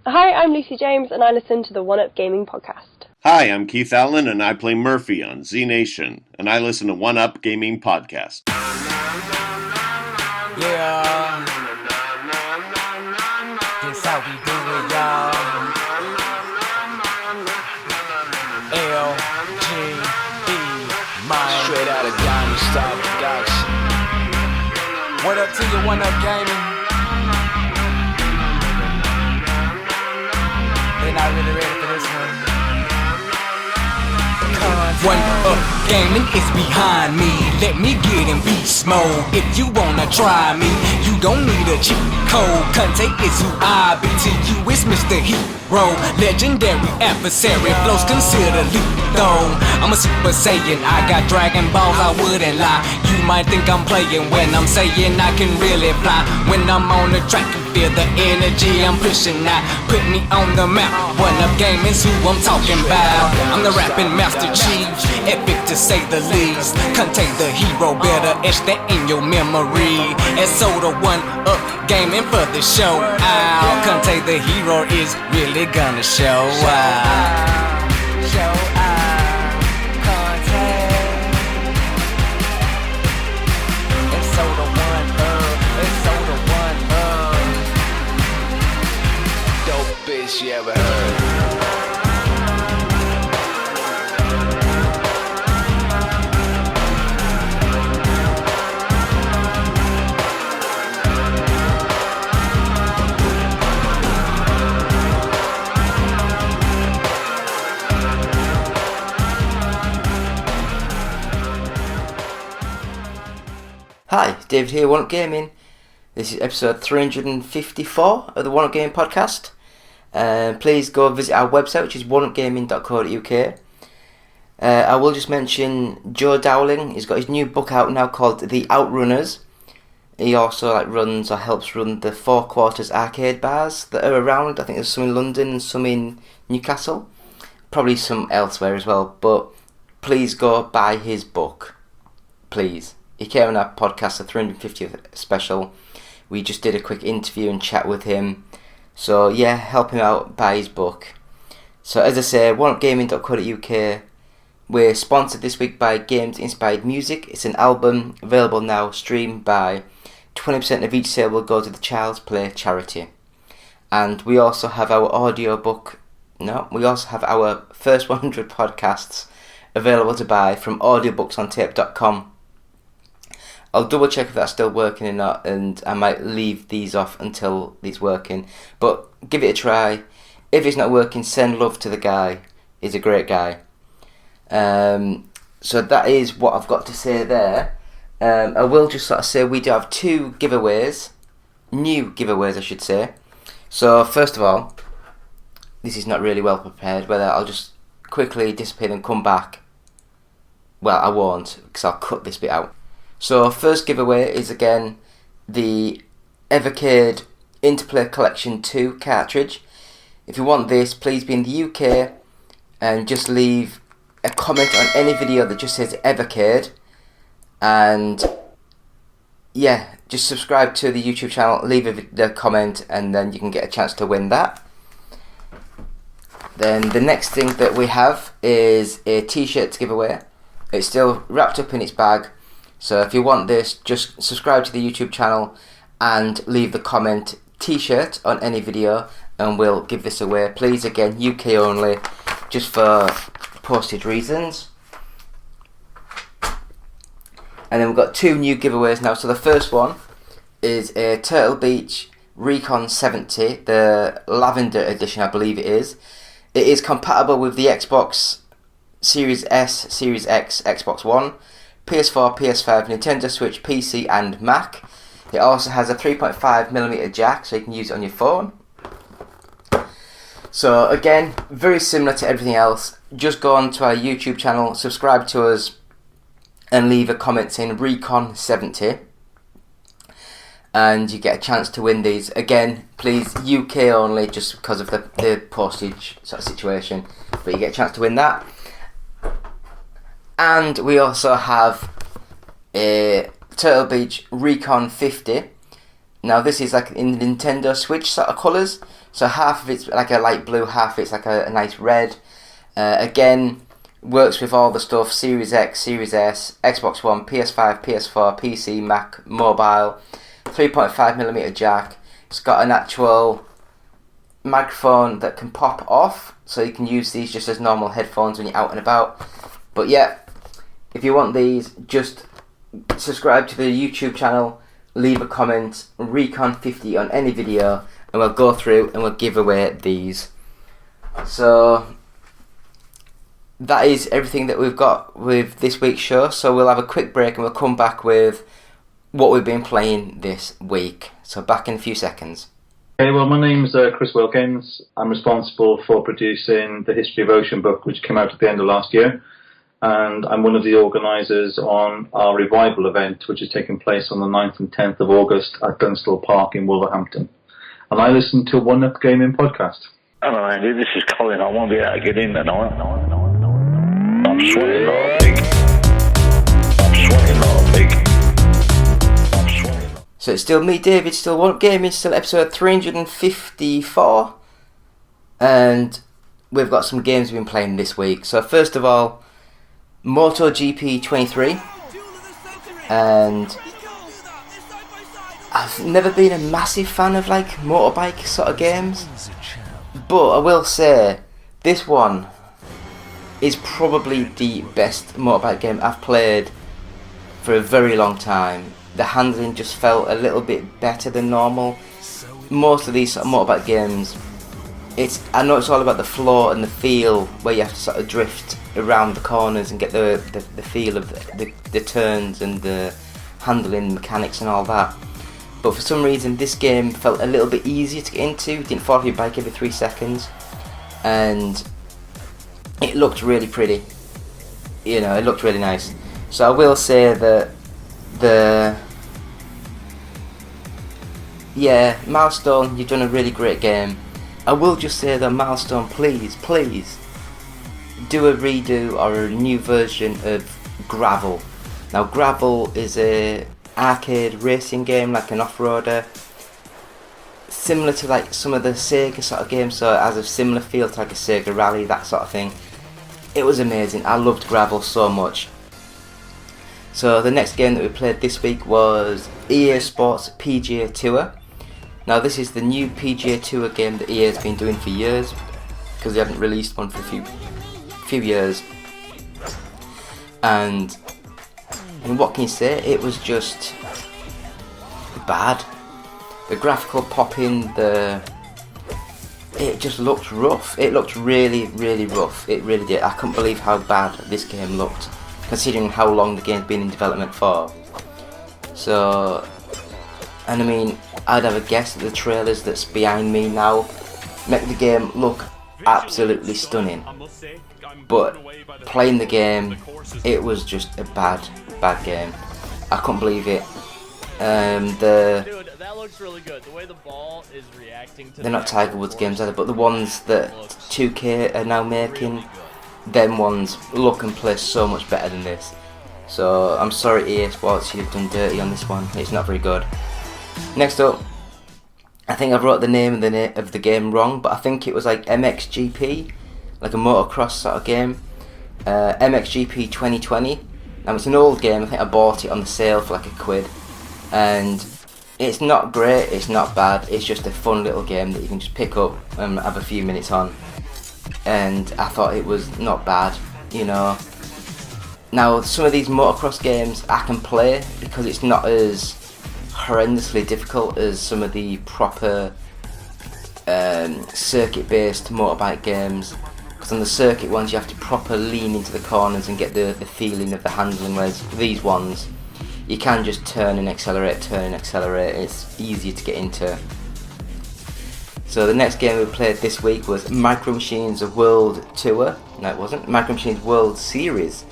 Hi, I'm Lucy James, and I listen to the One Up Gaming podcast. Hi, I'm Keith Allen, and I play Murphy on Z Nation, and I listen to One Up Gaming podcast. Yeah, this how we do it, y'all. L-G-E, man. Straight out of Diamond Star Production. What up to you, One Up Gaming? They not really ready for this one. One Up Gaming is behind me. Let me get in beast mode. If you wanna try me, you don't need a cheat code. Conte is who I be. To you is Mr. Hero, legendary adversary. Flows consider lethal. I'm a Super Saiyan. I got Dragon Balls, I wouldn't lie. You might think I'm playing when I'm saying I can really fly. When I'm on the track, you feel the energy I'm pushing out. Put me on the map. One Up Gaming's who I'm talking about. I'm the rapping Master Chief, epic to say the least. Contain the hero, better etch that in your memory. And so the One Up Gaming for the show out. Contain the hero is really gonna show out. Show out. Contain. And so the One Up. And so the One Up. Dope bitch you ever heard. Hi, David here, One Up Gaming. This is episode 354 of the One Up Gaming podcast. Please go visit our website, which is oneupgaming.co.uk. I will just mention Joe Dowling. He's got his new book out now called The Outrunners. He also runs or helps run the Four Quarters arcade bars that are around. I think there's some in London and some in Newcastle. Probably some elsewhere as well. But please go buy his book. Please. He came on our podcast, the 350th special. We just did a quick interview and chat with him. So yeah, help him out, buy his book. So as I say, oneupgaming.co.uk. We're sponsored this week by Games Inspired Music. It's an album available now, streamed by 20% of each sale will go to the Child's Play charity. And we also have our we also have our first 100 podcasts available to buy from audiobooksontape.com. I'll double check if that's still working or not, and I might leave these off until it's working. But give it a try. If it's not working, send love to the guy. He's a great guy. So that is what I've got to say there. I will just sort of say we do have two giveaways. New giveaways, I should say. So first of all, this is not really well prepared, whether I'll just quickly disappear and come back. Well, I won't, because I'll cut this bit out. So first giveaway is again the Evercade Interplay Collection 2 cartridge. If you want this, please be in the UK and just leave a comment on any video that just says Evercade, and yeah, just subscribe to the YouTube channel, leave a comment, and then you can get a chance to win that. Then the next thing that we have is a t-shirt to give away. It's still wrapped up in its bag. So if you want this, just subscribe to the YouTube channel and leave the comment t-shirt on any video and we'll give this away. Please, again, UK only, just for postage reasons. And then we've got two new giveaways now. So the first one is a Turtle Beach Recon 70, the Lavender edition, I believe it is. It is compatible with the Xbox Series S, Series X, Xbox One, PS4, PS5, Nintendo Switch, PC and Mac. It also has a 3.5mm jack, so you can use it on your phone. So again, very similar to everything else. Just go on to our YouTube channel, subscribe to us, and leave a comment saying Recon 70. And you get a chance to win these. Again, please, UK only, just because of the postage sort of situation. But you get a chance to win that. And we also have a Turtle Beach Recon 50. Now this is like in the Nintendo Switch sort of colours. So half of it's like a light blue, half of it's like a nice red. Again, works with all the stuff, Series X, Series S, Xbox One, PS5, PS4, PC, Mac, mobile, 3.5mm jack. It's got an actual microphone that can pop off, so you can use these just as normal headphones when you're out and about. But yeah, if you want these, just subscribe to the YouTube channel, leave a comment, Recon50 on any video, and we'll go through and we'll give away these. So that is everything that we've got with this week's show. So we'll have a quick break and we'll come back with what we've been playing this week. So back in a few seconds. Okay, well, my name's Chris Wilkins. I'm responsible for producing the History of Ocean book, which came out at the end of last year. And I'm one of the organisers on our revival event, which is taking place on the 9th and 10th of August at Dunstall Park in Wolverhampton. And I listen to One Up Gaming podcast. Hello, Andy. This is Colin. I won't be able to get in tonight. I'm sweating like a pig. So it's still me, David, still One Up Gaming, still episode 354. And we've got some games we've been playing this week. So first of all, MotoGP 23. And I've never been a massive fan of like motorbike sort of games. But I will say, this one is probably the best motorbike game I've played for a very long time. The handling just felt a little bit better than normal. Most of these sort of motorbike games, I know it's all about the flow and the feel, where you have to sort of drift around the corners and get the feel of the turns and the handling mechanics and all that. But for some reason this game felt a little bit easier to get into. You didn't fall off your bike every 3 seconds, and it looked really pretty. You know, it looked really nice. So I will say that Milestone, you've done a really great game. I will just say that Milestone, please do a redo or a new version of Gravel. Now Gravel is a arcade racing game, like an off-roader, similar to like some of the Sega sort of games, so it has a similar feel to like a Sega Rally, that sort of thing. It was amazing. I loved Gravel so much. So the next game that we played this week was EA Sports PGA Tour. Now this is the new PGA Tour game that EA has been doing for years, because they haven't released one for a few years. And what can you say? It was just bad. The graphical popping, it just looked rough. It looked really, really rough. It really did. I couldn't believe how bad this game looked, considering how long the game's been in development for. So, and I mean, I'd have a guess that the trailers that's behind me now make the game look absolutely stunning. But playing the game, it was just a bad game. I couldn't believe it. Dude, that looks really good. The way the ball is reacting to. They're not Tiger Woods games either, but the ones that 2K are now making, them ones look and play so much better than this. So I'm sorry EA Sports, you've done dirty on this one. It's not very good. Next up, I think I wrote the name of the game wrong, but I think it was like MXGP, like a motocross sort of game. MXGP 2020. Now it's an old game. I think I bought it on the sale for like £1, and it's not great, it's not bad, it's just a fun little game that you can just pick up and have a few minutes on. And I thought it was not bad, you know. Now some of these motocross games I can play because it's not as horrendously difficult as some of the proper circuit-based motorbike games. Because on the circuit ones you have to proper lean into the corners and get the feeling of the handling, whereas these ones you can just turn and accelerate, it's easier to get into. So the next game we played this week was Micro Machines World Tour. No, it wasn't. Micro Machines World Series.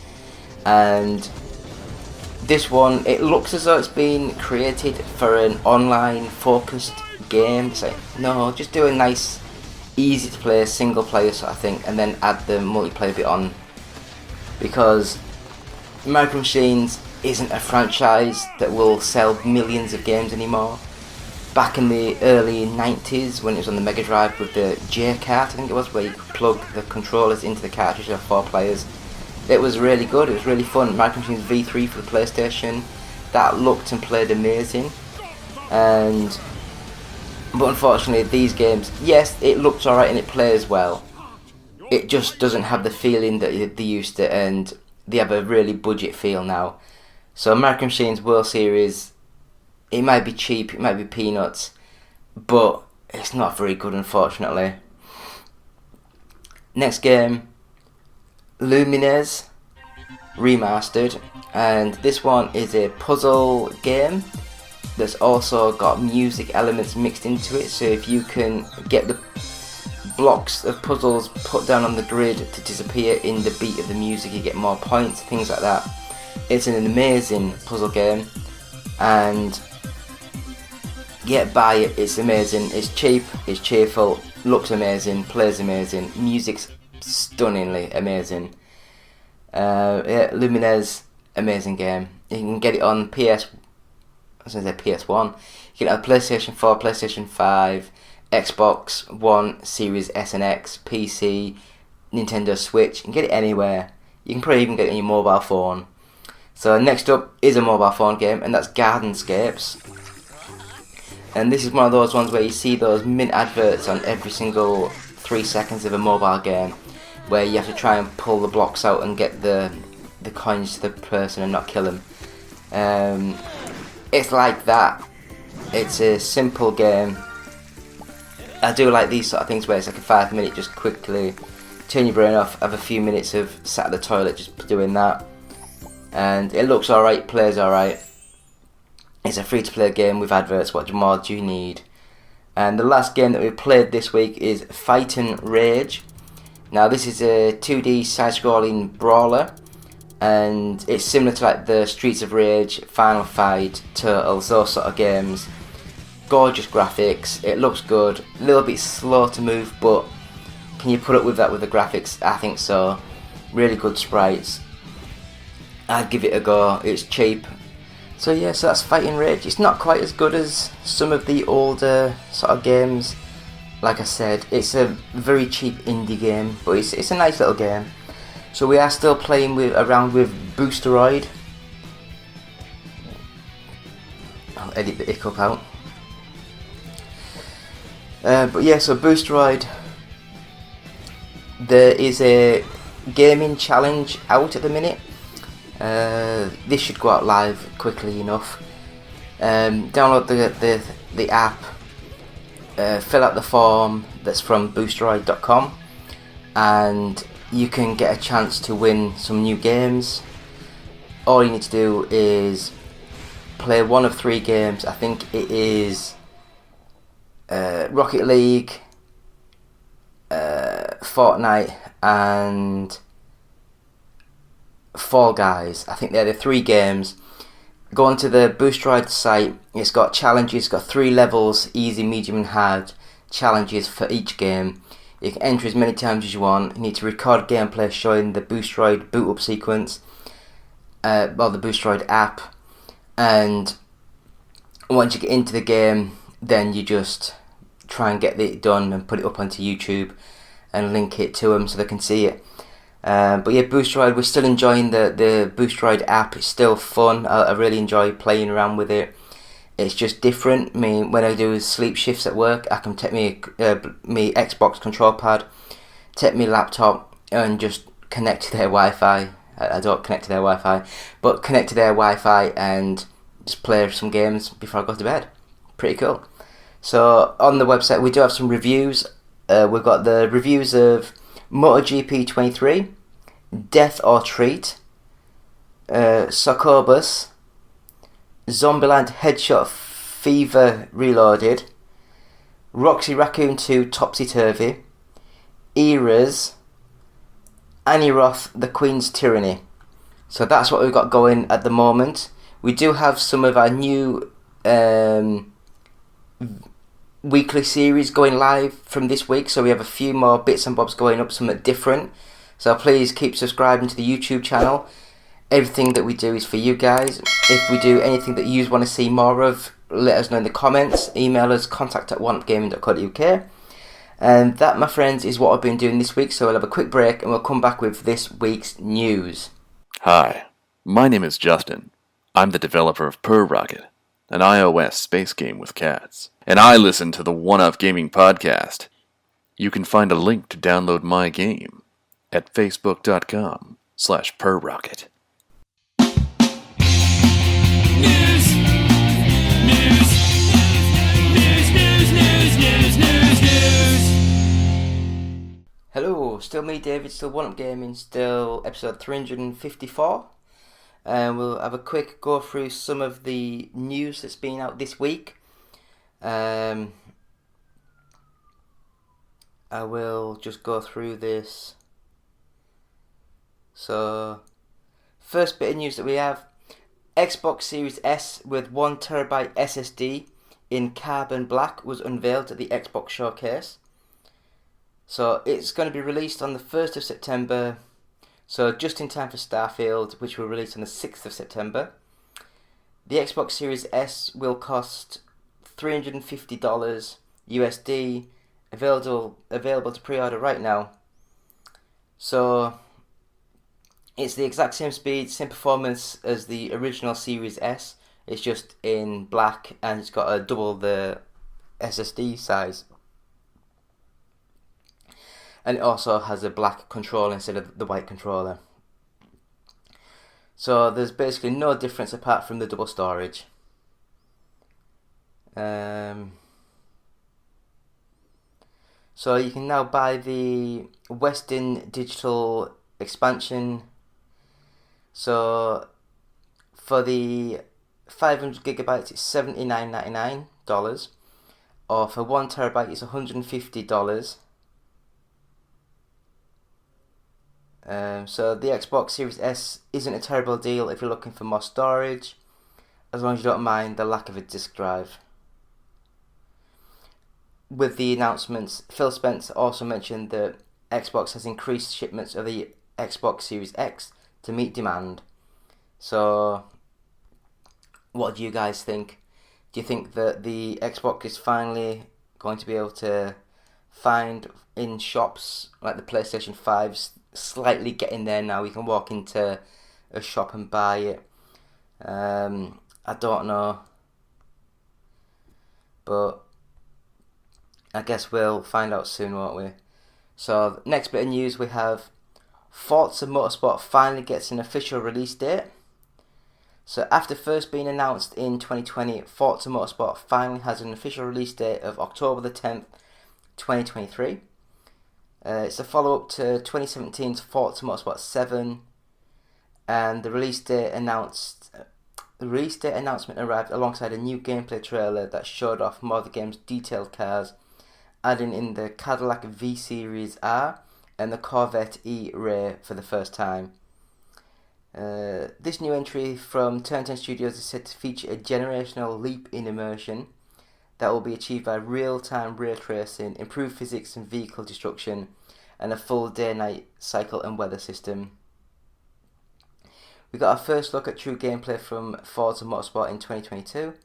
And this one, it looks as though it's been created for an online focused game. It's like, no, just do a nice, easy to play single player sort of thing, and then add the multiplayer bit on. Because Micro Machines isn't a franchise that will sell millions of games anymore. back in the early 90s when it was on the Mega Drive with the J-Cart, I think it was, where you could plug the controllers into the cartridge of 4 players. It was really good, it was really fun. Micro Machines V3 for the PlayStation, that looked and played amazing. But unfortunately these games, yes, it looks alright and it plays well. It just doesn't have the feeling that they used to, and they have a really budget feel now. So Micro Machines World Series, it might be cheap, it might be peanuts, but it's not very good, unfortunately. Next game, Lumines Remastered, and this one is a puzzle game that's also got music elements mixed into it, so if you can get the blocks of puzzles put down on the grid to disappear in the beat of the music, you get more points, things like that. It's an amazing puzzle game, and buy it, it's amazing, it's cheap, it's cheerful, looks amazing, plays amazing, music's stunningly amazing. Lumines, amazing game. You can get it on PS1, you can get it on PlayStation 4, PlayStation 5, Xbox One, Series S and X, PC, Nintendo Switch. You can get it anywhere. You can probably even get it on your mobile phone. So next up is a mobile phone game, and that's Gardenscapes. And this is one of those ones where you see those mint adverts on every single 3 seconds of a mobile game, where you have to try and pull the blocks out and get the coins to the person and not kill them. It's like that. It's a simple game. I do like these sort of things where it's like a 5-minute, just quickly turn your brain off, have a few minutes of sat at the toilet just doing that. And it looks alright, plays alright. It's a free-to-play game with adverts, what more do you need? And the last game that we played this week is Fightin' Rage. Now this is a 2D side-scrolling brawler, and it's similar to like the Streets of Rage, Final Fight, Turtles, those sort of games. Gorgeous graphics, it looks good, a little bit slow to move, but can you put up with that with the graphics? I think so. Really good sprites. I'd give it a go, it's cheap. So yeah, so that's Fightin' Rage. It's not quite as good as some of the older sort of games. Like I said, it's a very cheap indie game, but it's a nice little game. So we are still playing around with Boosteroid. I'll edit the hiccup out. But yeah, so Boosteroid, there is a gaming challenge out at the minute. This should go out live quickly enough. Download the app, fill out the form that's from boosteroid.com, and you can get a chance to win some new games. All you need to do is play one of 3 games. I think it is Rocket League, Fortnite and Fall Guys. I think they're the 3 games. Go onto the Boosteroid site. It's got challenges, it's got 3 levels, easy, medium and hard challenges for each game. You can enter as many times as you want. You need to record gameplay showing the Boosteroid boot up sequence, the Boosteroid app, and once you get into the game, then you just try and get it done and put it up onto YouTube and link it to them so they can see it. But yeah, Boosteroid, we're still enjoying the Boosteroid app. It's still fun. I really enjoy playing around with it. It's just different. I mean, when I do sleep shifts at work, I can take me Xbox control pad, take my laptop, and just connect to their Wi-Fi. I don't connect to their Wi-Fi, but connect to their Wi-Fi and just play some games before I go to bed. Pretty cool. So on the website we do have some reviews. We've got the reviews of MotoGP 23, Death or Treat, Socobus, Zombieland Headshot Fever Reloaded, Roxy Raccoon 2 Topsy Turvy, Eras, Annie Roth The Queen's Tyranny. So that's what we've got going at the moment. We do have some of our new weekly series going live from this week, so we have a few more bits and bobs going up, something different. So please keep subscribing to the YouTube channel. Everything that we do is for you guys. If we do anything that you want to see more of, let us know in the comments. Email us, contact@oneupgaming.co.uk. And that, my friends, is what I've been doing this week. So we'll have a quick break and we'll come back with this week's news. Hi, my name is Justin. I'm the developer of Per Rocket, an iOS space game with cats. And I listen to the One Up Gaming podcast. You can find a link to download my game at facebook.com/perrocket. Hello, still me, David, still One Up Gaming, still episode 354. And we'll have a quick go through some of the news that's been out this week. I will just go through this. So, first bit of news that we have, Xbox Series S with 1TB SSD in carbon black was unveiled at the Xbox Showcase. So it's going to be released on the 1st of September, so just in time for Starfield, which will release on the 6th of September. The Xbox Series S will cost $350 USD, available to pre-order right now. So it's the exact same speed, same performance as the original Series S. It's just in black and it's got a double the SSD size. And it also has a black controller instead of the white controller. So there's basically no difference apart from the double storage. So you can now buy the Western Digital expansion. So for the 500 gigabytes it's $79.99, or for 1 terabyte it's $150. So the Xbox Series S isn't a terrible deal if you're looking for more storage, as long as you don't mind the lack of a disk drive. With the announcements, Phil Spencer also mentioned that Xbox has increased shipments of the Xbox Series X to meet demand. So, what do you guys think? Do you think that the Xbox is finally going to be able to find in shops like the PlayStation 5's slightly getting there now? You can walk into a shop and buy it. I don't know, but I guess we'll find out soon, won't we? So next bit of news, we have Forza Motorsport finally gets an official release date. So after first being announced in 2020, Forza Motorsport finally has an official release date of October the 10th, 2023. It's a follow-up to 2017's Forza Motorsport 7, and the release date announcement arrived alongside a new gameplay trailer that showed off more of the game's detailed cars, adding in the Cadillac V-Series R and the Corvette E-Ray for the first time. This new entry from Turn 10 Studios is said to feature a generational leap in immersion that will be achieved by real-time ray tracing, improved physics and vehicle destruction, and a full day-night cycle and weather system. We got our first look at true gameplay from Forza Motorsport in 2022.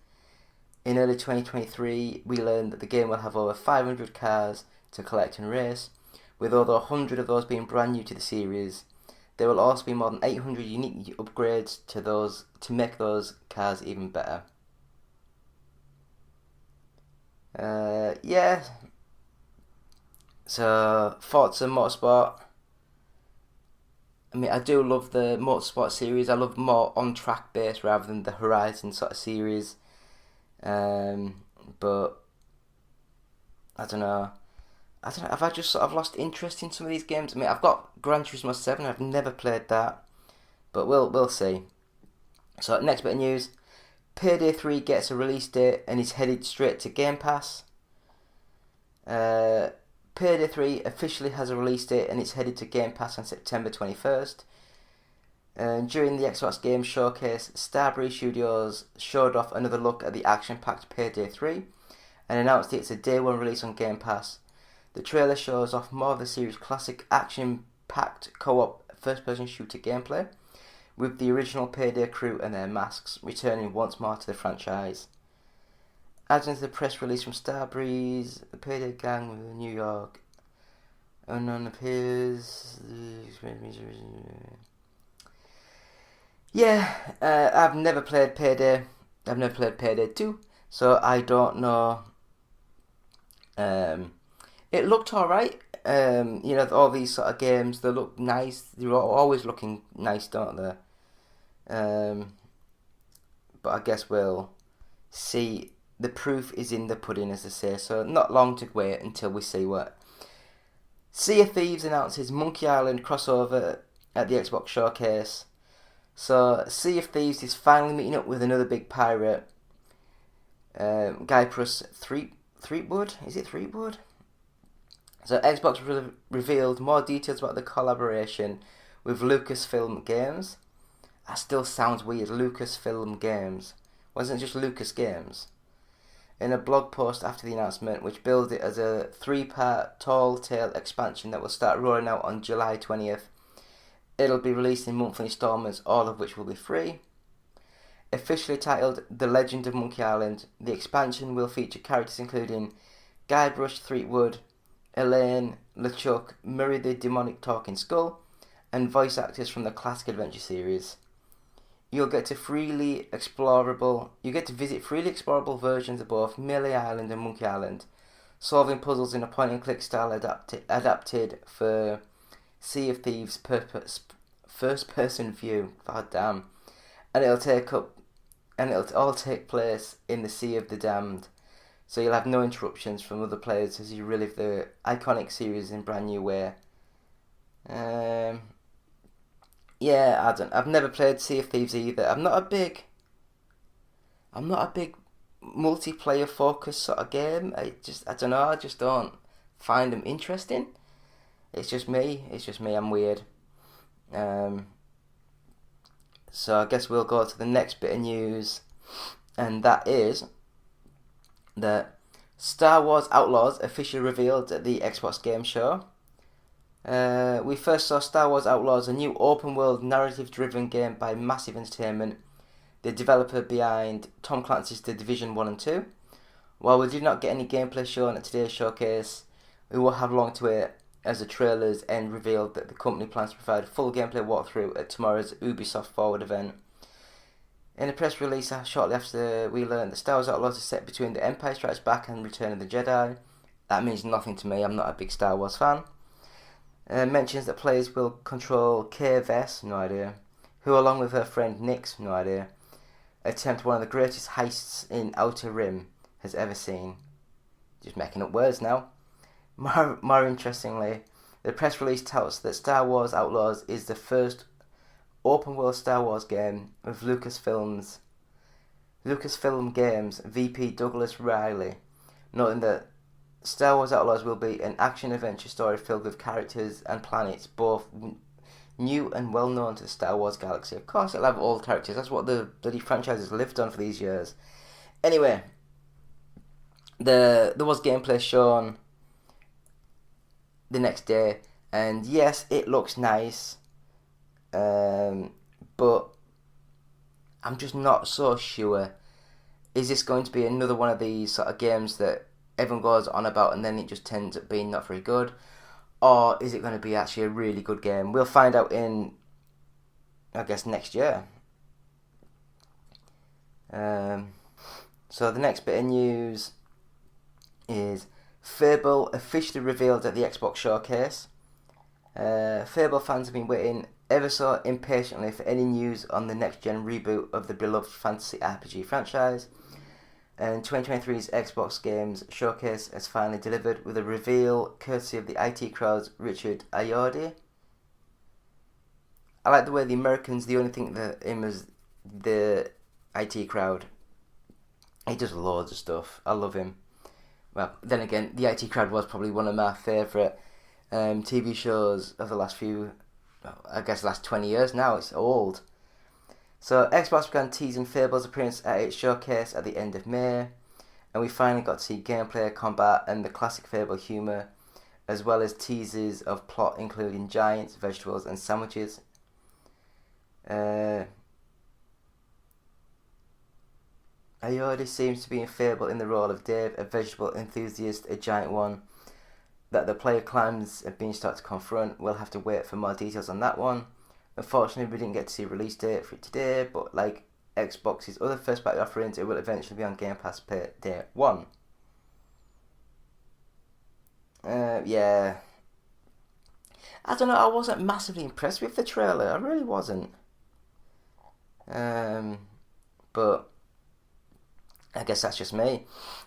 In early 2023, we learned that the game will have over 500 cars to collect and race, with over 100 of those being brand new to the series. There will also be more than 800 unique upgrades to those to make those cars even better. Yeah. So Forza Motorsport. I mean, I do love the Motorsport series. I love more on-track based rather than the Horizon sort of series. But I don't know. Have I just sort of lost interest in some of these games? I mean, I've got Gran Turismo 7. I've never played that, but we'll see. So next bit of news: Payday 3 gets a release date and is headed straight to Game Pass. Payday 3 officially has a release date and it's headed to Game Pass on September 21st. During the Xbox Game Showcase, Starbreeze Studios showed off another look at the action-packed Payday 3 and announced it's a day one release on Game Pass. The trailer shows off more of the series' classic action-packed co-op first-person shooter gameplay, with the original Payday crew and their masks returning once more to the franchise. Adding to the press release from Starbreeze, the Payday Gang with New York. Unknown appears. Yeah, I've never played Payday. I've never played Payday 2, so I don't know. It looked alright. All these sort of games, they look nice. They're always looking nice, don't they? But I guess we'll see. The proof is in the pudding, as they say, so not long to wait until we see what. Sea of Thieves announces Monkey Island crossover at the Xbox Showcase. So, Sea of Thieves is finally meeting up with another big pirate. Guybrush Threepwood? Is it Threepwood? So, Xbox revealed more details about the collaboration with Lucasfilm Games. That still sounds weird, Lucasfilm Games. Wasn't it just Lucas Games? In a blog post after the announcement, which billed it as a 3-part Tall Tale expansion that will start rolling out on July 20th. It'll be released in monthly installments, all of which will be free. Officially titled The Legend of Monkey Island, the expansion will feature characters including Guybrush Threepwood, Elaine, LeChuck, Murray the Demonic Talking Skull, and voice actors from the classic adventure series. You'll get to visit freely explorable versions of both Melee Island and Monkey Island, solving puzzles in a point-and-click style adapted for Sea of Thieves first-person view. God damn! And it'll all take place in the Sea of the Damned, so you'll have no interruptions from other players as you relive the iconic series in a brand new way. Yeah, I've never played Sea of Thieves either. I'm not a big multiplayer focused sort of game. I don't know. I just don't find them interesting. It's just me. I'm weird. So I guess we'll go to the next bit of news, and that is that Star Wars Outlaws officially revealed at the Xbox Game Show. We first saw Star Wars Outlaws, a new open-world, narrative-driven game by Massive Entertainment, the developer behind Tom Clancy's The Division 1 and 2. While we did not get any gameplay shown at today's showcase, we will have long to wait, as the trailers end revealed that the company plans to provide a full gameplay walkthrough at tomorrow's Ubisoft Forward event. In a press release shortly after, we learned that Star Wars Outlaws is set between The Empire Strikes Back and Return of the Jedi. That means nothing to me. I'm not a big Star Wars fan. Mentions that players will control Kay Vess, no idea, who along with her friend Nyx, no idea, attempt one of the greatest heists in Outer Rim has ever seen. Just making up words now. More interestingly, the press release touts that Star Wars Outlaws is the first open-world Star Wars game with Lucasfilm Games VP Douglas Riley, noting that Star Wars Outlaws will be an action-adventure story filled with characters and planets, both new and well-known to the Star Wars galaxy. Of course, it'll have old characters. That's what the bloody franchise has lived on for these years. Anyway, there was gameplay shown the next day, and yes, it looks nice, but I'm just not so sure. Is this going to be another one of these sort of games that everyone goes on about and then it just tends up being not very good? Or is it going to be actually a really good game? We'll find out in, I guess, next year. So the next bit of news is Fable officially revealed at the Xbox Showcase. Fable fans have been waiting ever so impatiently for any news on the next-gen reboot of the beloved fantasy RPG franchise. And 2023's Xbox Games Showcase has finally delivered with a reveal courtesy of the IT Crowd's Richard Ayoade. I like the way the Americans, they only think that him as the IT Crowd. He does loads of stuff. I love him. Well, then again, the IT Crowd was probably one of my favourite TV shows of the last last 20 years now. It's old. So Xbox began teasing Fable's appearance at its showcase at the end of May, and we finally got to see gameplay, combat, and the classic Fable humour, as well as teasers of plot including giants, vegetables, and sandwiches. Ayoade seems to be unfavourable in the role of Dave, a vegetable enthusiast, a giant one that the player climbs a beanstalk to confront. We'll have to wait for more details on that one. Unfortunately, we didn't get to see a release date for it today, but like Xbox's other first-party offerings, it will eventually be on Game Pass per day 1. Yeah. I don't know, I wasn't massively impressed with the trailer. I really wasn't. But I guess that's just me.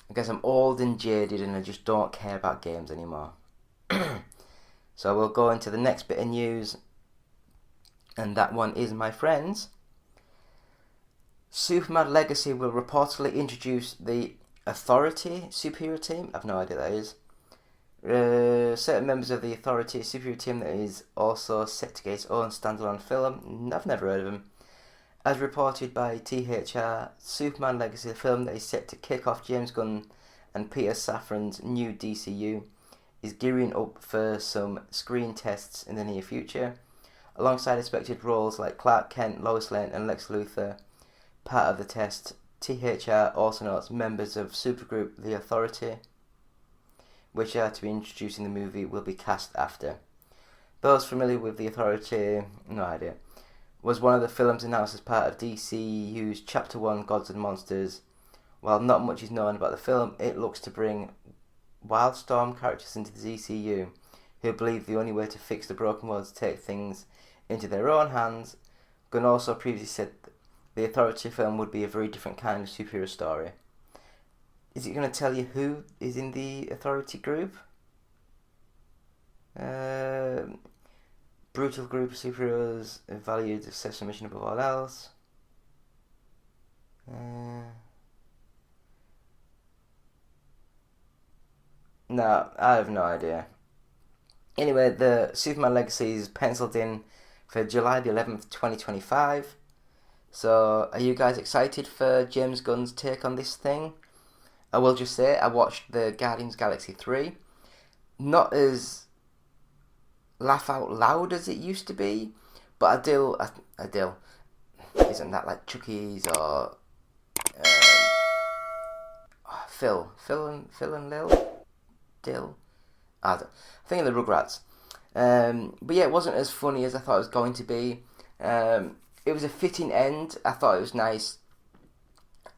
I guess I'm old and jaded and I just don't care about games anymore. So we'll go into the next bit of news, and that one is, my friends, Superman Legacy will reportedly introduce the Authority Superior Team. I've no idea what that is. Certain members of the Authority Superior Team that is also set to get its own standalone film. I've never heard of him. As reported by THR, Superman Legacy, the film that is set to kick off James Gunn and Peter Safran's new DCU, is gearing up for some screen tests in the near future. Alongside expected roles like Clark Kent, Lois Lane and Lex Luthor, part of the test, THR also notes members of supergroup The Authority, which are to be introduced in the movie, will be cast after. Those familiar with The Authority, no idea, was one of the films announced as part of DCU's Chapter 1 Gods and Monsters. While not much is known about the film, it looks to bring Wildstorm characters into the DCU, who believe the only way to fix the broken world is to take things into their own hands. Gunn also previously said the Authority film would be a very different kind of superhero story. Is it going to tell you who is in the Authority group? Brutal group of superheroes, valued success and mission above all else. No, I have no idea. Anyway, the Superman Legacy is penciled in for July the 11th, 2025. So, are you guys excited for James Gunn's take on this thing? I will just say, I watched the Guardians Galaxy 3. Not as laugh out loud as it used to be, but Adil, isn't that like Chucky's or Phil and Lil? Dill? I think of the Rugrats. But yeah, it wasn't as funny as I thought it was going to be. It was a fitting end. I thought it was nice.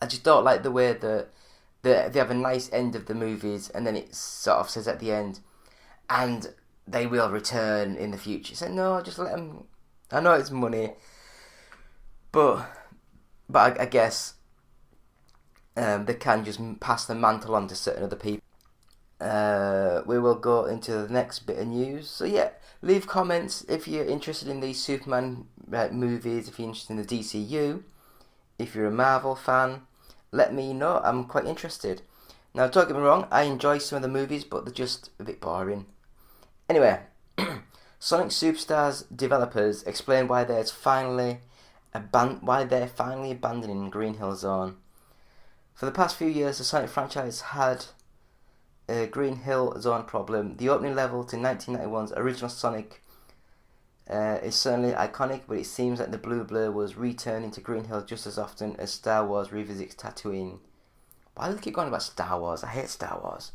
I just don't like the way that they have a nice end of the movies and then it sort of says at the end, and they will return in the future. So no, just let them. I know it's money, but I guess they can just pass the mantle on to certain other people. We will go into the next bit of news. So yeah, leave comments if you're interested in these Superman movies, if you're interested in the DCU, if you're a Marvel fan, let me know. I'm quite interested. Now, don't get me wrong, I enjoy some of the movies, but they're just a bit boring. Anyway, Sonic Superstars developers explain why they're finally abandoning Green Hill Zone. For the past few years, the Sonic franchise had a Green Hill Zone problem. The opening level to 1991's original Sonic is certainly iconic, but it seems like the Blue Blur was returning to Green Hill just as often as Star Wars revisits Tatooine. Why do they keep going about Star Wars? I hate Star Wars.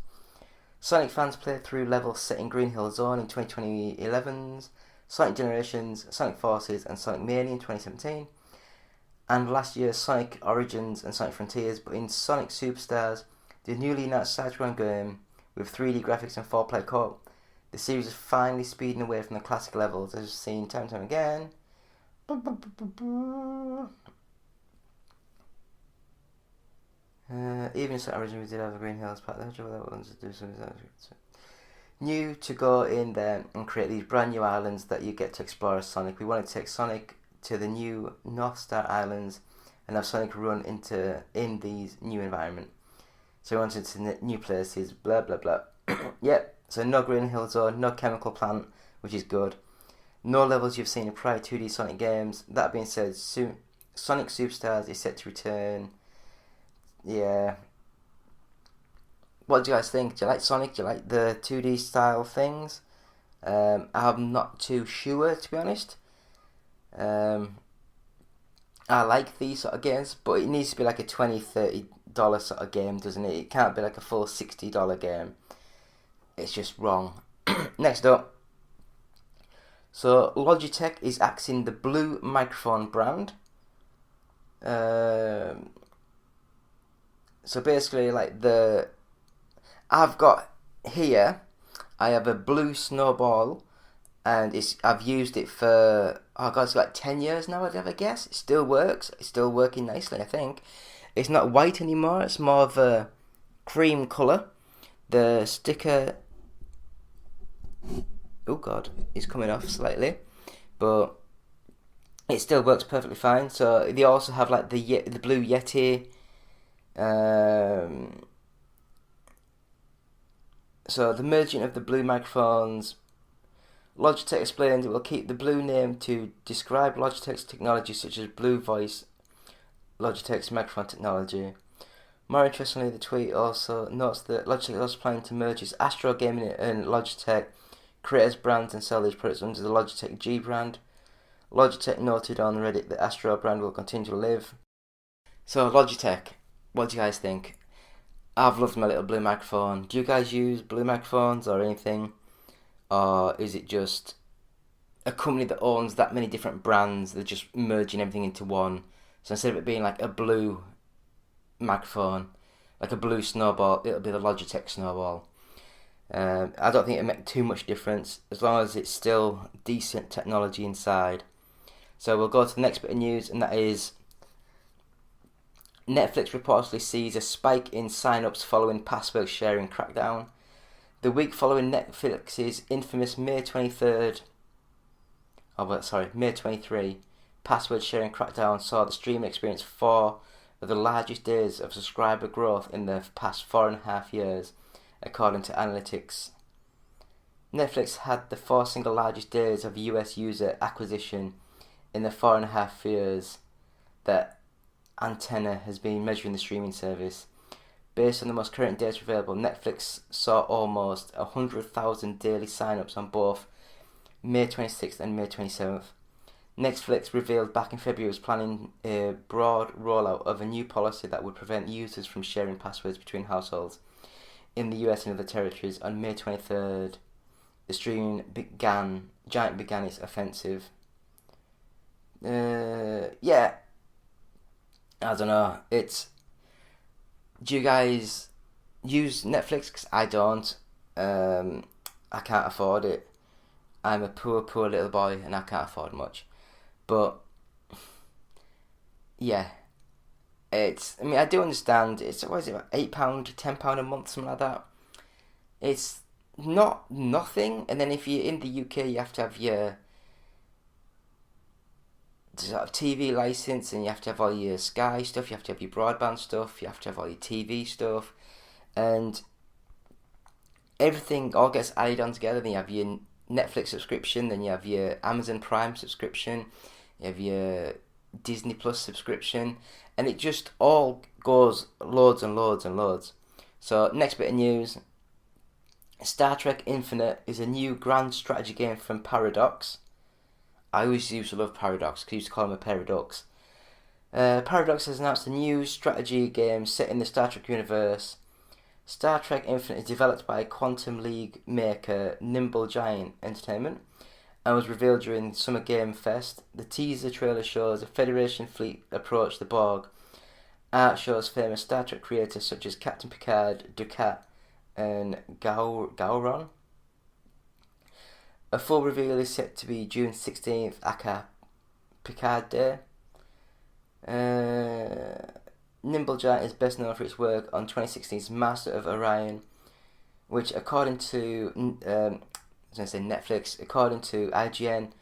Sonic fans played through levels set in Green Hill Zone in 2011's Sonic Generations, Sonic Forces and Sonic Mania in 2017, and last year's Sonic Origins and Sonic Frontiers. But in Sonic Superstars, the newly announced side-scrolling game with 3D graphics and 4-player co-op, the series is finally speeding away from the classic levels as we've seen time and time again. Even Sonic Origins, we did have a Green Hills part there, that ones to do something new to go in there and create these brand new islands that you get to explore as Sonic. We want to take Sonic to the new North Star Islands and have Sonic run in these new environment. So we wanted to new places, blah blah blah. Yep, so no Green Hill Zone, no chemical plant, which is good. No levels you've seen in prior 2D Sonic games. That being said, Sonic Superstars is set to return. Yeah. What do you guys think? Do you like Sonic? Do you like the 2D style things? I'm not too sure, to be honest. I like these sort of games, but it needs to be like a $20-$30 sort of game, doesn't it? It can't be like a full $60 game. It's just wrong. Next up. So, Logitech is axing the Blue Microphone brand. So basically, like I've got here, I have a Blue Snowball, and I've used it for, it's like 10 years now, I'd ever guess. It still works. It's still working nicely, I think. It's not white anymore. It's more of a cream colour. The sticker, oh god, it's coming off slightly, but it still works perfectly fine. So they also have like the Blue Yeti. So the merging of the Blue microphones. Logitech explained it will keep the Blue name to describe Logitech's technology such as Blue Voice, Logitech's microphone technology. More interestingly, the tweet also notes that Logitech is also planning to merge its Astro Gaming and Logitech creators brands and sell these products under the Logitech G brand. Logitech noted on Reddit that Astro brand will continue to live. So Logitech, what do you guys think? I've loved my little Blue microphone. Do you guys use Blue microphones or anything? Or is it just a company that owns that many different brands, they're just merging everything into one? So instead of it being like a Blue microphone, like a Blue Snowball, it'll be the Logitech Snowball. I don't think it'll make too much difference as long as it's still decent technology inside. So we'll go to the next bit of news, and that is Netflix reportedly sees a spike in sign-ups following password sharing crackdown. The week following Netflix's infamous May 23 password sharing crackdown saw the streaming experience 4 of the largest days of subscriber growth in the past 4.5 years, according to analytics. Netflix had the 4 single largest days of US user acquisition in the 4.5 years that Antenna has been measuring the streaming service. Based on the most current data available, Netflix saw almost 100,000 daily sign-ups on both May 26th and May 27th. Netflix revealed back in February it was planning a broad rollout of a new policy that would prevent users from sharing passwords between households in the US and other territories. On May 23rd, the streaming giant began its offensive. I don't know. Do you guys use Netflix? Because I don't. I can't afford it. I'm a poor little boy and I can't afford much. But, yeah. I do understand. What is it, about £8, £10 a month, something like that. It's not nothing. And then if you're in the UK, you have to have your sort of TV license, and you have to have all your Sky stuff, you have to have your broadband stuff, you have to have all your TV stuff, and everything all gets added on together. Then you have your Netflix subscription, then you have your Amazon Prime subscription, you have your Disney Plus subscription, and it just all goes loads and loads and loads. So next bit of news, Star Trek Infinite is a new grand strategy game from Paradox. I always used to love Paradox, because I used to call them a Paradox. Paradox has announced a new strategy game set in the Star Trek universe. Star Trek Infinite is developed by Quantum League maker Nimble Giant Entertainment and was revealed during Summer Game Fest. The teaser trailer shows a Federation fleet approach the Borg. Art shows famous Star Trek creators such as Captain Picard, Dukat, and Gowron. A full reveal is set to be June 16th, aka Picard Day. Nimble Giant is best known for its work on 2016's Master of Orion, which according to Netflix, according to IGN,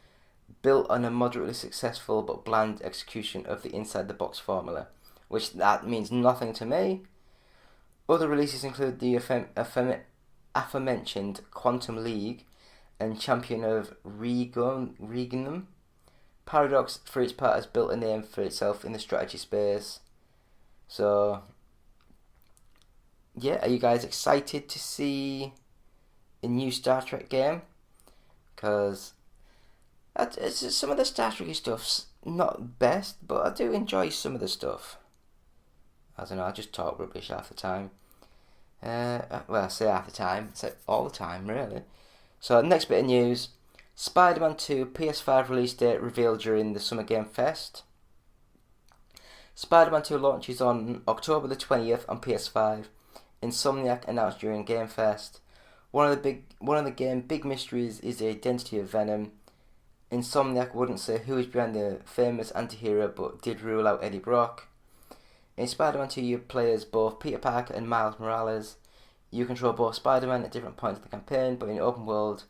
built on a moderately successful but bland execution of the inside-the-box formula, which that means nothing to me. Other releases include the aforementioned Quantum League and Champion of Reganum. Paradox, for its part, has built a name for itself in the strategy space. So, yeah, are you guys excited to see a new Star Trek game? Because Some of the Star Trek stuff's not best, but I do enjoy some of the stuff. I don't know, I just talk rubbish half the time. Well, I say half the time, it's like all the time, really. So, next bit of news. Spider-Man 2 PS5 release date revealed during the Summer Game Fest. Spider-Man 2 launches on October the 20th on PS5. Insomniac announced during Game Fest. One of the game's big mysteries is the identity of Venom. Insomniac wouldn't say who is behind the famous anti-hero, but did rule out Eddie Brock. In Spider-Man 2, you play as both Peter Parker and Miles Morales. You control both Spider-Man at different points of the campaign, but in the open world,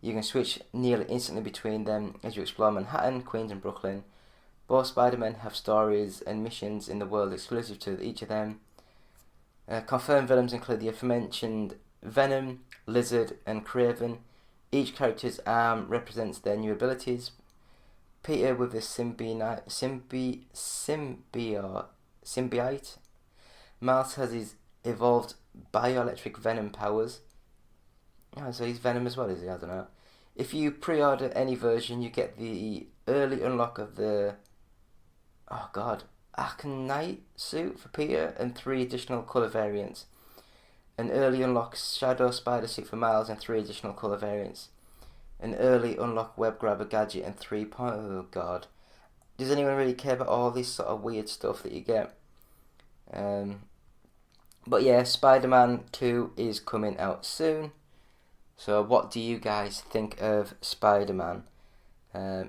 you can switch nearly instantly between them as you explore Manhattan, Queens and Brooklyn. Both Spider-Men have stories and missions in the world exclusive to each of them. Confirmed villains include the aforementioned Venom, Lizard and Kraven. Each character's arm represents their new abilities. Peter with the symbiote. Miles has his evolved bioelectric venom powers. Oh, so he's Venom as well, is he? I don't know. If you pre-order any version, you get the early unlock of the Arcanite suit for Peter and 3 additional colour variants. An early unlock Shadow Spider suit for Miles and 3 additional colour variants. An early unlock Web Grabber gadget and 3 oh god. Does anyone really care about all this sort of weird stuff that you get? But yeah, Spider-Man 2 is coming out soon. So what do you guys think of Spider-Man?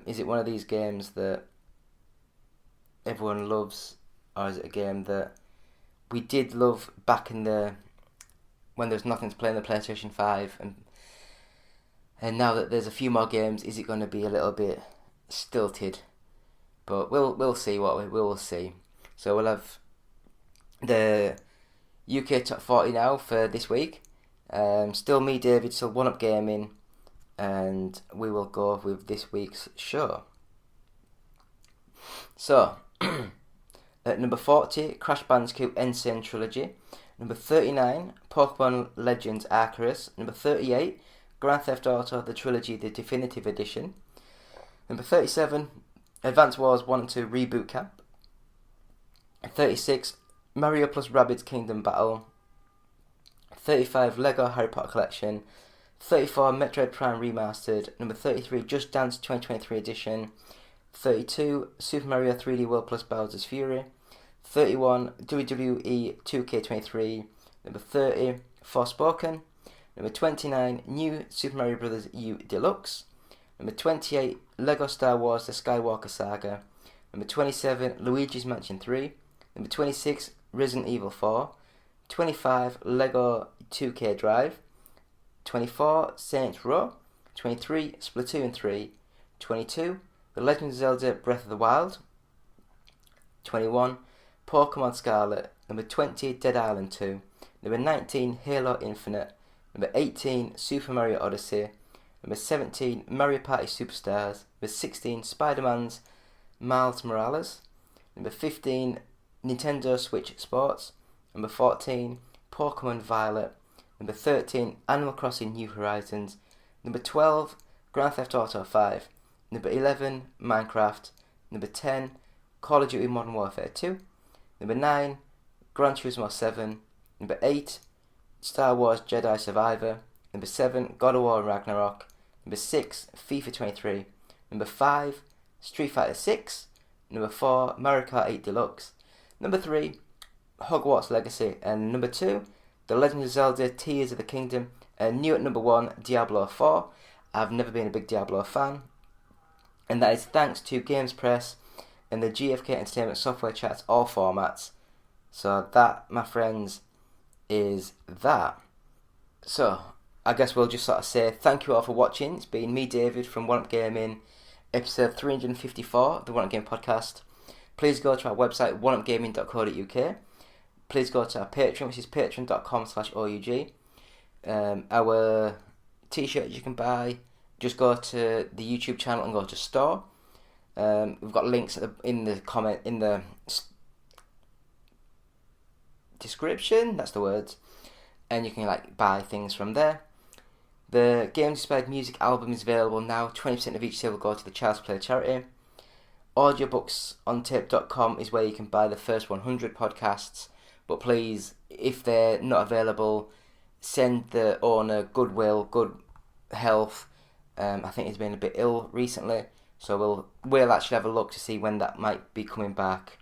Is it one of these games that everyone loves, or is it a game that we did love back in when there's nothing to play on the PlayStation 5, and now that there's a few more games, is it going to be a little bit stilted? But we'll see what we will see. So we'll have the UK Top 40 now for this week. Still me, David, still One Up Gaming, and we will go with this week's show. So, at number 40, Crash Bandicoot N. Sane Trilogy. Number 39, Pokemon Legends Arceus. Number 38, Grand Theft Auto The Trilogy The Definitive Edition. Number 37, Advance Wars 1 and 2 Reboot Camp. 36, Mario plus Rabbids Kingdom Battle. 35, Lego Harry Potter Collection. 34, Metroid Prime Remastered. Number 33, Just Dance 2023 Edition. 32, Super Mario 3D World plus Bowser's Fury. 31, WWE 2K23. Number 30, Forspoken. Number 29, New Super Mario Bros. U Deluxe. Number 28, Lego Star Wars The Skywalker Saga. Number 27, Luigi's Mansion 3. Number 26, Resident Evil 4. 25, Lego 2K Drive. 24, Saints Row. 23, Splatoon 3. 22, The Legend of Zelda Breath of the Wild. 21, Pokemon Scarlet. Number 20, Dead Island 2. Number 19, Halo Infinite. Number 18, Super Mario Odyssey. Number 17, Mario Party Superstars. Number 16, Spider-Man's Miles Morales. Number 15, Nintendo Switch Sports. Number 14, Pokemon Violet. Number 13, Animal Crossing New Horizons. Number 12, Grand Theft Auto 5. Number 11, Minecraft. Number 10, Call of Duty Modern Warfare 2. Number 9, Gran Turismo 7. Number 8, Star Wars Jedi Survivor. Number 7, God of War Ragnarok. Number 6, FIFA 23. Number 5, Street Fighter 6. Number 4, Mario Kart 8 Deluxe. Number 3, Hogwarts Legacy. And number 2, The Legend of Zelda Tears of the Kingdom. And new at number 1, Diablo 4. I've never been a big Diablo fan. And that is thanks to Games Press and the GFK Entertainment software chats, all formats. So that, my friends, is that. So, I guess we'll just sort of say thank you all for watching. It's been me, David, from One Up Gaming, episode 354 of the One Up Game podcast. Please go to our website, oneupgaming.co.uk. Please go to our Patreon, which is patreon.com/OUG. Our t-shirts you can buy, just go to the YouTube channel and go to store. We've got links in the description, that's the words, and you can buy things from there. The Games Inspired Music album is available now. 20% of each sale will go to the Child's Play charity. Audiobooks.tape.com is where you can buy the first 100 podcasts. But please, if they're not available, send the owner goodwill, good health. I think he's been a bit ill recently, so we'll actually have a look to see when that might be coming back.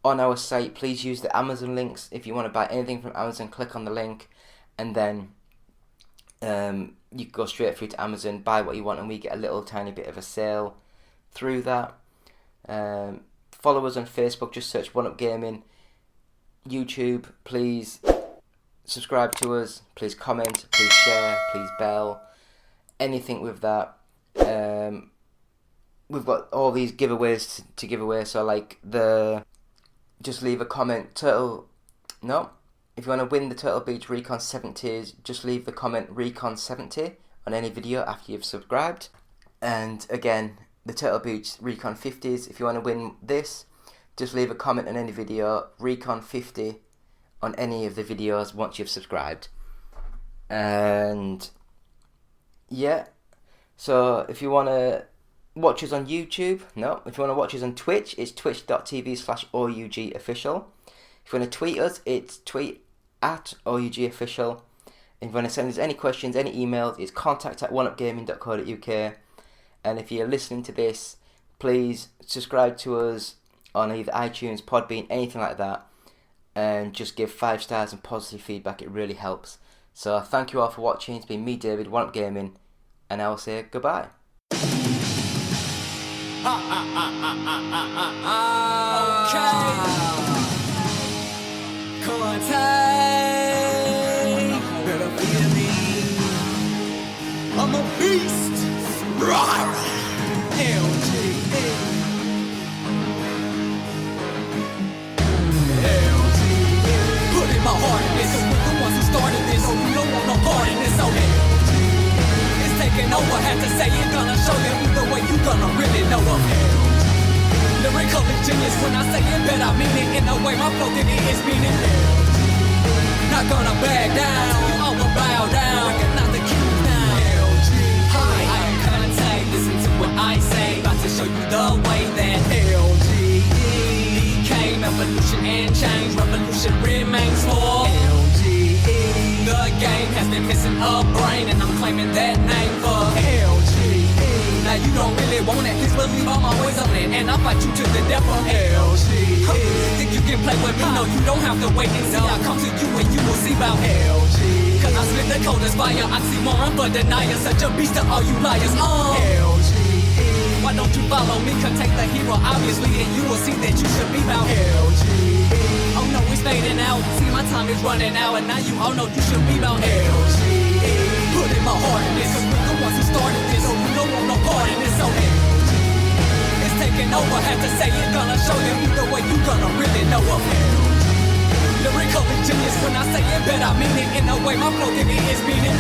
On our site, please use the Amazon links. If you want to buy anything from Amazon, click on the link, and then you can go straight through to Amazon, buy what you want, and we get a little tiny bit of a sale through that. Follow us on Facebook, just search One Up Gaming. YouTube, please subscribe to us, please comment, please share, please bell, anything with that. We've got all these giveaways to give away, so like just leave a comment, if you want to win the Turtle Beach Recon 70s, just leave the comment Recon 70 on any video after you've subscribed. And again, the Turtle Beach Recon 50s, if you want to win this, just leave a comment on any video, Recon 50 on any of the videos once you've subscribed. And yeah, so if you want to watch us on YouTube, if you want to watch us on Twitch, it's twitch.tv/OUGofficial. If you want to tweet us, it's tweet @OUGofficial. And if you want to send us any questions, any emails, it's contact@oneupgaming.co.uk. And if you're listening to this, please subscribe to us on either iTunes, Podbean, anything like that, and just give 5 stars and positive feedback. It really helps. So thank you all for watching. It's been me, David, One Up Gaming, and I'll say goodbye. Better feel me. I'm a beast. Put in my heart in this. We're the ones who started this. So we don't want no part in this. So it's taking over. Had to say it, gonna show you either way. You gonna really know of it. Lyrical genius. When I say it, bet I mean it. In a way, my flow it is meaning. Not gonna back down. I will bow down. Recognize the cues now. Hi, I am Conte. Listen to what I say. About to show you the way that LGE became evolution and change. Revolution remains for LGE. The game has been missing a brain, and I'm claiming that name for LGE. Now you don't really want it. Please believe I'm always on it, and I'll fight you to the death of LGE. Think you can play with me? No, you don't have to wait and see. I'll come to you and you will see about LGE. Cause I spit the coldest fire, oxymoron for deniers. Such a beast to all you liars. LGE. Why don't you follow me? Cause take the hero obviously, and you will see that you should be about LGE. Oh no, it's fading out. See, my time is running out, and now you all know you should be about LGE. Put in my heart in this, cause we're the ones who started this. So we don't want no part in this. So it's taking over. Had to say it, gonna show you either way. You gonna really know of it. Lyrical genius. When I say it, bet I mean it. In a way, my flow it is meaning.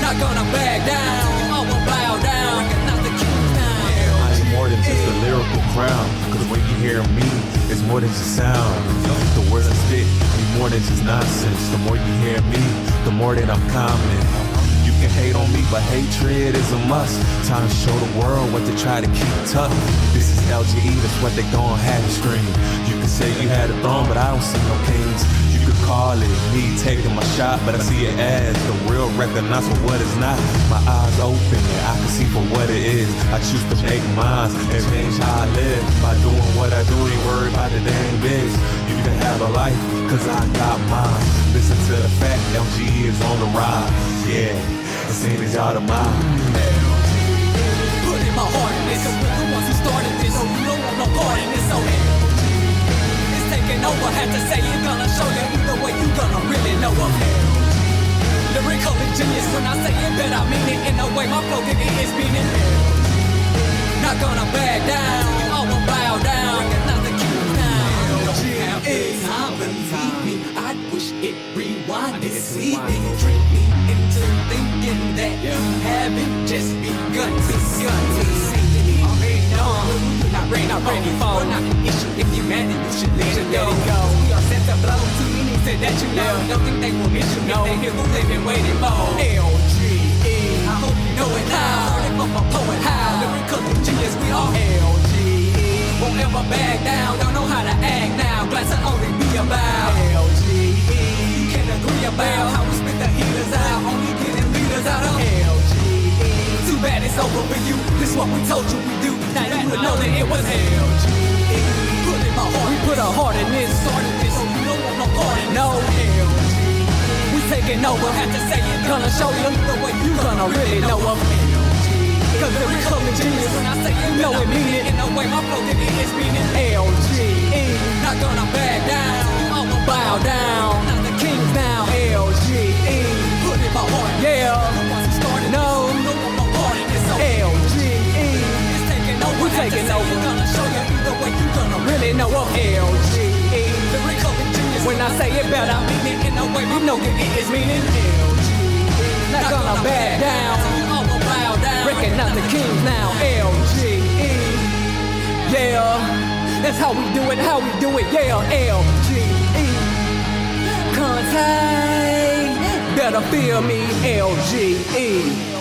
Not gonna back down. I will bow down. Recognize the cues now. I am more than just a lyrical crown. Cause when you hear me, it's more than just sound. The words I spit be more than just nonsense. The more you hear me, the more that I'm confident. You can hate on me, but hatred is a must. Time to show the world what to try to keep tough. This is LGE, that's what they gon' have you scream. You can say you had a throne, but I don't see no kings. You could call it me taking my shot, but I see it as the real recognize for what it's not. My eyes open and I can see for what it is. I choose to make mine and change how I live. By doing what I do, ain't worried about the dang biz. You can have a life, cause I got mine. Listen to the fact, LGE is on the rise. Yeah, the scene is out of mind. Put in my heart in this, cause we're the ones who started this. So you don't want no part in this. So it's taking over. Had to say it, gonna show you either way. You gonna really know of it. Lyrical genius. When I say it, bet I mean it. In a way, my flow it is meaning. Not gonna back down. I will bow down. Recognize the cues now. Time, believe me, I wish it rewinded. See me, trick me into thinking that you haven't just begun to see me. Already know, not ready for. We're not an issue. If you're mad, then you should let it go. We are set to blow. Too many to that you know. Don't think they will miss you, know. They hear who they've been waiting for. LGE, I hope you know it now. Heard it from a poet, how lyrical genius we are. LGE, won't ever back down. Don't know how to act now. Glad to only be about LGE. You can agree about how we spit the heaters out. Only getting leaders out of LGE. Too bad it's over for you. This what we told you we do. Now you would know that it was LGE. Put in my heart. We put our heart in this. Started this, so you don't want no part in no LGE. We taking over. Have to say it. Gonna show you the way you gonna really know of LGE. Cause there is something genius. When I say it, know it mean it. In the way my flow did it, it's meaning LGE. Not gonna back down. I'ma bow down. Not the kings now. LGE. Put in my heart. Yeah. No. LGE. We taking over. Gonna show you the way you gonna really know of LGE. When I say it better, I mean it in a way we know it is meaning LGE. Not gonna back down. I'ma bow down. Recognize the kings now. LGE. Yeah. That's how we do it. How we do it. Yeah. LGE. Contact. Better feel me. LGE.